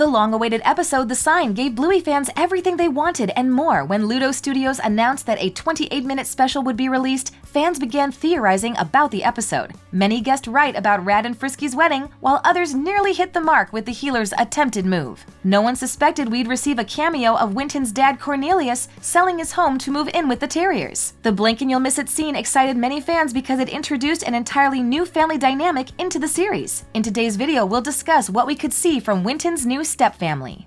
The long-awaited episode The Sign gave Bluey fans everything they wanted and more. When Ludo Studios announced that a 28-minute special would be released, fans began theorizing about the episode. Many guessed right about Rad and Frisky's wedding, while others nearly hit the mark with the healer's attempted move. No one suspected we'd receive a cameo of Winton's dad Cornelius selling his home to move in with the Terriers. The blink and you'll miss it scene excited many fans because it introduced an entirely new family dynamic into the series. In today's video, we'll discuss what we could see from Winton's new stepfamily.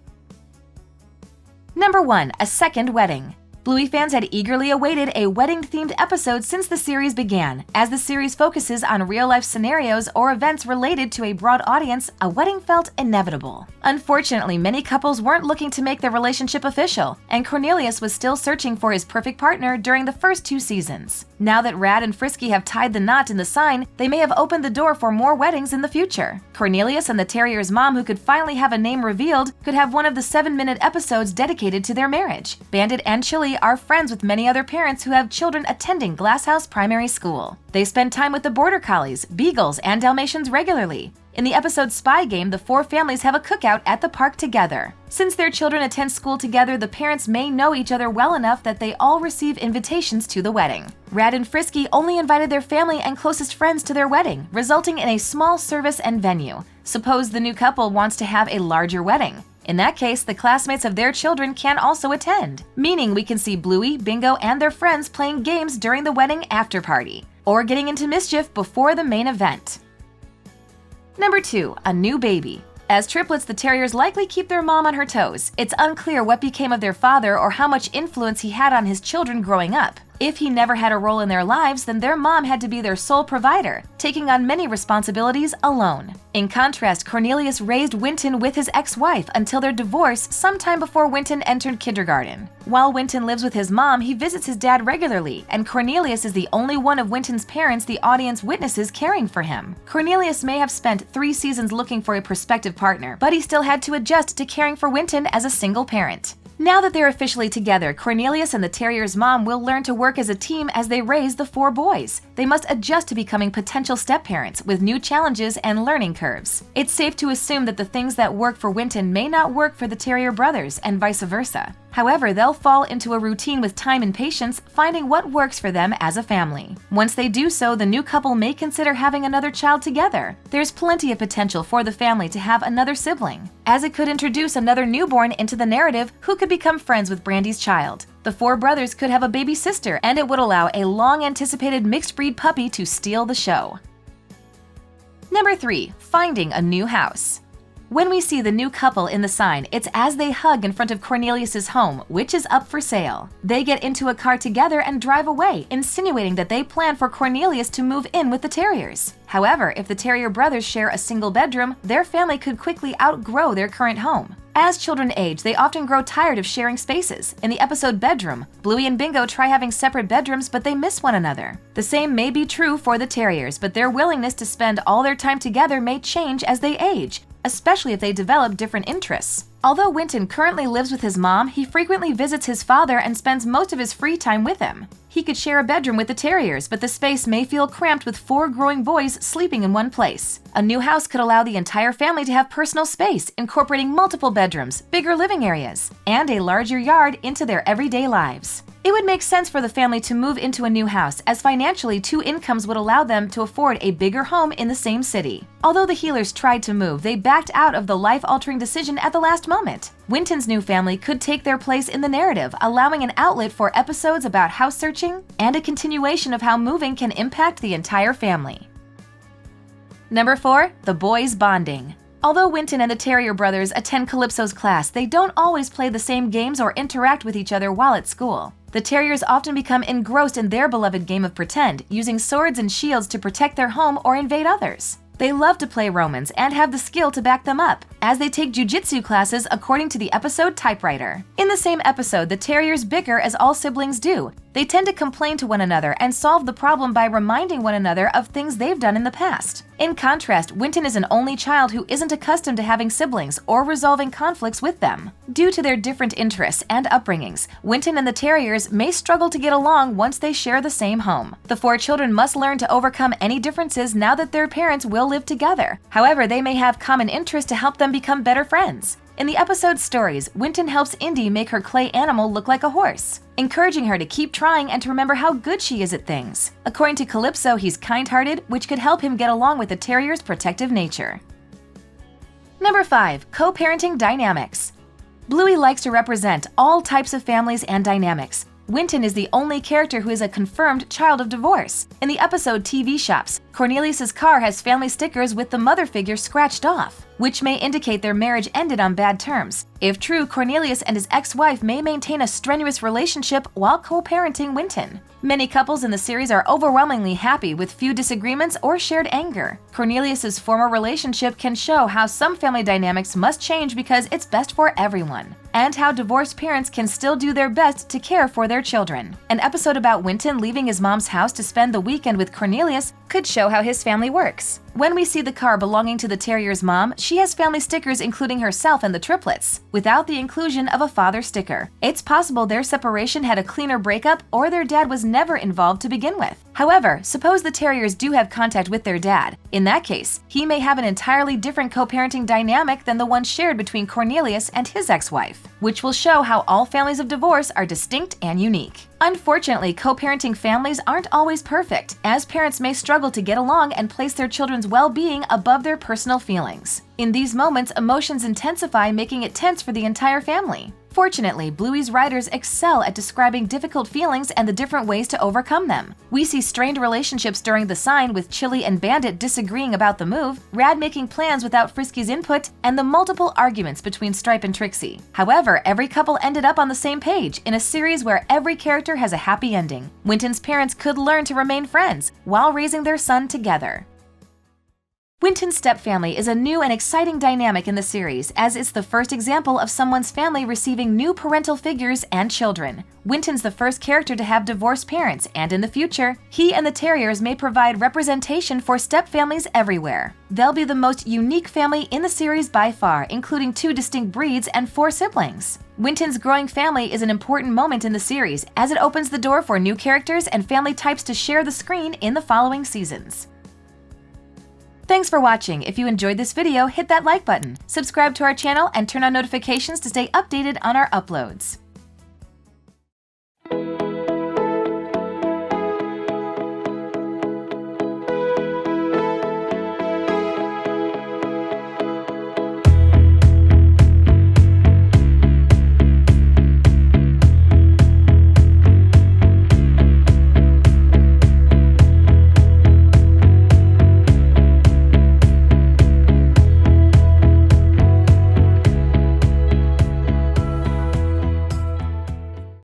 Number 1. A second wedding. Bluey fans had eagerly awaited a wedding-themed episode since the series began. As the series focuses on real-life scenarios or events related to a broad audience, a wedding felt inevitable. Unfortunately, many couples weren't looking to make their relationship official, and Cornelius was still searching for his perfect partner during the first 2 seasons. Now that Rad and Frisky have tied the knot in The Sign, they may have opened the door for more weddings in the future. Cornelius and the Terrier's mom, who could finally have a name revealed, could have one of the 7-minute episodes dedicated to their marriage. Bandit and Chili are friends with many other parents who have children attending Glasshouse Primary School. They spend time with the Border Collies, Beagles, and Dalmatians regularly. In the episode Spy Game, the 4 families have a cookout at the park together. Since their children attend school together, the parents may know each other well enough that they all receive invitations to the wedding. Rad and Frisky only invited their family and closest friends to their wedding, resulting in a small service and venue. Suppose the new couple wants to have a larger wedding. In that case, the classmates of their children can also attend, meaning we can see Bluey, Bingo, and their friends playing games during the wedding after party, or getting into mischief before the main event. Number 2. A new baby. As triplets, the Terriers likely keep their mom on her toes. It's unclear what became of their father or how much influence he had on his children growing up. If he never had a role in their lives, then their mom had to be their sole provider, taking on many responsibilities alone. In contrast, Cornelius raised Winton with his ex-wife until their divorce sometime before Winton entered kindergarten. While Winton lives with his mom, he visits his dad regularly, and Cornelius is the only one of Winton's parents the audience witnesses caring for him. Cornelius may have spent 3 seasons looking for a prospective partner, but he still had to adjust to caring for Winton as a single parent. Now that they're officially together, Cornelius and the Terrier's mom will learn to work as a team as they raise the 4 boys. They must adjust to becoming potential step-parents with new challenges and learning curves. It's safe to assume that the things that work for Winton may not work for the Terrier brothers and vice versa. However, they'll fall into a routine with time and patience, finding what works for them as a family. Once they do so, the new couple may consider having another child together. There's plenty of potential for the family to have another sibling, as it could introduce another newborn into the narrative who could become friends with Brandy's child. The 4 brothers could have a baby sister, and it would allow a long-anticipated mixed-breed puppy to steal the show. Number 3. Finding a new house. When we see the new couple in The Sign, it's as they hug in front of Cornelius's home, which is up for sale. They get into a car together and drive away, insinuating that they plan for Cornelius to move in with the Terriers. However, if the Terrier brothers share a single bedroom, their family could quickly outgrow their current home. As children age, they often grow tired of sharing spaces. In the episode Bedroom, Bluey and Bingo try having separate bedrooms, but they miss one another. The same may be true for the Terriers, but their willingness to spend all their time together may change as they age, especially if they develop different interests. Although Winton currently lives with his mom, he frequently visits his father and spends most of his free time with him. He could share a bedroom with the Terriers, but the space may feel cramped with 4 growing boys sleeping in one place. A new house could allow the entire family to have personal space, incorporating multiple bedrooms, bigger living areas, and a larger yard into their everyday lives. It would make sense for the family to move into a new house, as financially 2 incomes would allow them to afford a bigger home in the same city. Although the healers tried to move, they backed out of the life-altering decision at the last moment. Winton's new family could take their place in the narrative, allowing an outlet for episodes about house searching and a continuation of how moving can impact the entire family. Number 4. The boys bonding. Although Winton and the Terrier brothers attend Calypso's class, they don't always play the same games or interact with each other while at school. The Terriers often become engrossed in their beloved game of pretend, using swords and shields to protect their home or invade others. They love to play Romans and have the skill to back them up, as they take jujitsu classes according to the episode Typewriter. In the same episode, the Terriers bicker as all siblings do. They tend to complain to one another and solve the problem by reminding one another of things they've done in the past. In contrast, Winton is an only child who isn't accustomed to having siblings or resolving conflicts with them. Due to their different interests and upbringings, Winton and the Terriers may struggle to get along once they share the same home. The 4 children must learn to overcome any differences now that their parents will live together. However, they may have common interests to help them become better friends. In the episode's stories, Winton helps Indy make her clay animal look like a horse, encouraging her to keep trying and to remember how good she is at things. According to Calypso, he's kind-hearted, which could help him get along with the terrier's protective nature. Number 5. Co-parenting dynamics. Bluey likes to represent all types of families and dynamics. Winton is the only character who is a confirmed child of divorce. In the episode TV Shops, Cornelius' car has family stickers with the mother figure scratched off, which may indicate their marriage ended on bad terms. If true, Cornelius and his ex-wife may maintain a strenuous relationship while co-parenting Winton. Many couples in the series are overwhelmingly happy with few disagreements or shared anger. Cornelius' former relationship can show how some family dynamics must change because it's best for everyone, and how divorced parents can still do their best to care for their children. An episode about Winton leaving his mom's house to spend the weekend with Cornelius could show how his family works. When we see the car belonging to the terrier's mom, she has family stickers including herself and the triplets, without the inclusion of a father sticker. It's possible their separation had a cleaner breakup or their dad was never involved to begin with. However, suppose the terriers do have contact with their dad. In that case, he may have an entirely different co-parenting dynamic than the one shared between Cornelius and his ex-wife, which will show how all families of divorce are distinct and unique. Unfortunately, co-parenting families aren't always perfect, as parents may struggle to get along and place their children's well-being above their personal feelings. In these moments, emotions intensify, making it tense for the entire family. Fortunately, Bluey's writers excel at describing difficult feelings and the different ways to overcome them. We see strained relationships during the sign, with Chili and Bandit disagreeing about the move, Rad making plans without Frisky's input, and the multiple arguments between Stripe and Trixie. However, every couple ended up on the same page, in a series where every character has a happy ending. Winton's parents could learn to remain friends while raising their son together. Winton's stepfamily is a new and exciting dynamic in the series, as it's the first example of someone's family receiving new parental figures and children. Winton's the first character to have divorced parents, and in the future, he and the Terriers may provide representation for stepfamilies everywhere. They'll be the most unique family in the series by far, including 2 distinct breeds and 4 siblings. Winton's growing family is an important moment in the series, as it opens the door for new characters and family types to share the screen in the following seasons. Thanks for watching. If you enjoyed this video, hit that like button, subscribe to our channel, and turn on notifications to stay updated on our uploads.